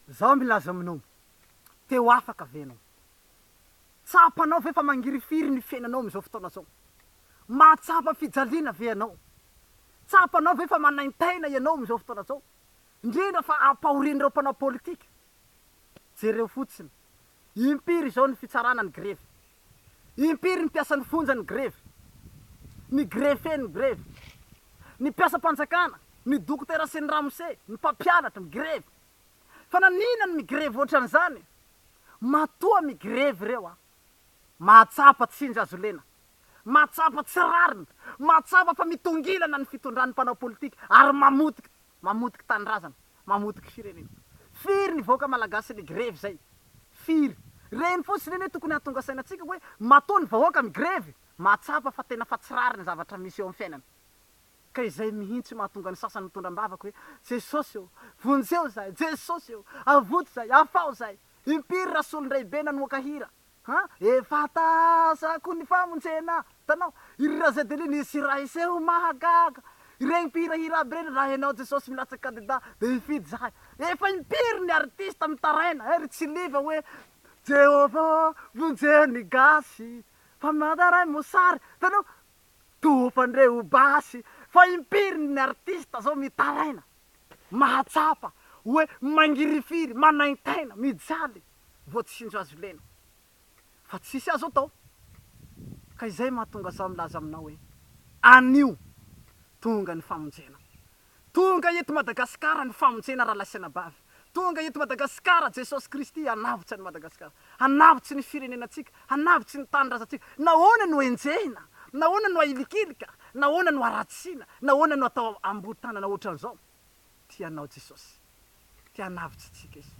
Zaho milaza aminao, teo afaka venao. Tsapanao ve fa mangirifiry ny fiainanao am'izao fotoana zao? Mahatsapa fijaliana ve ianao? Tsapanao ve fa manaintaina ianao am'izao fotoana zao? Indrindra fa ampahorin'ireo mpanao politika. Jereo fotsiny, impiry zao ny fitsarana ny grevy. Impiry ny mpiasa ny fonja ny grevy. Ny greffe ny grevy. Ny mpiasam-panjakana, ny dokotera sy ny ramose, ny mpampianatra ny grevy. Fa nanina ny migrevy ohatran'izany? Matoa migrevy reo a. Mahatsapa tsinja azo lena. Mahatsapa tsy rariny. Mahatsapa fa mitongilana ny fitondran'ny mpanao politika ary mamotiky tanindrazana, mamotiky firenena. Firy ny vahoaka malagasy ny grevy zay. Firy. Reny fotsiny reny tokony hahatonga sainatsika hoe matoa ny vahoaka migrevy. Mahatsapa fa tena fa tsy rariny zavatra misy eo amin'ny fiainana. Ka izay mihitsy mahatonga ny sasany mitondram-bavaka hoe Jesosy eo, vonjeo zay, Jesosy eo, avoto zay, afao zay. Impiry rasolon-dehibe nanoaka hira. Efa tazako ny famonjena. Tanao, iry razadeli nisy raha iseho mahagaga. Ireny mpihirahira aby reny raha ianao Jesosy milatsaky kandida de hifidy zahay. Efa impiry ny artista mitaraina, ery tsy liva hoe Jehova vonjeny gasy, fa madaray mosary. Tanao, topandreo basy. Fa impiry ny artista zao mitaraina. Mahatsapa, hoe mangirifiry, manaintaina, mijaly. Vao tsy sinjo azo lena. Fa tsisy azo atao. Ka izay mahatonga zaho milaza aminao hoe anio tonga ny famonjena. Tonga eto Madagasikara ny famonjena Ralasanabavy. Tonga eto Madagasikara Jesosy Kristy hanavitsy ny Madagasikara. Hanavitsy ny firenenantsika, hanavitsy ny tanindrazantsika. Nahoana no enjehina? Nahoana no ailikilika? Nahoana no aratsina? Nahoana no atao ambody tanana ohatran'izao? Tianao Jesosy. Tia hanavitsy tsika izy.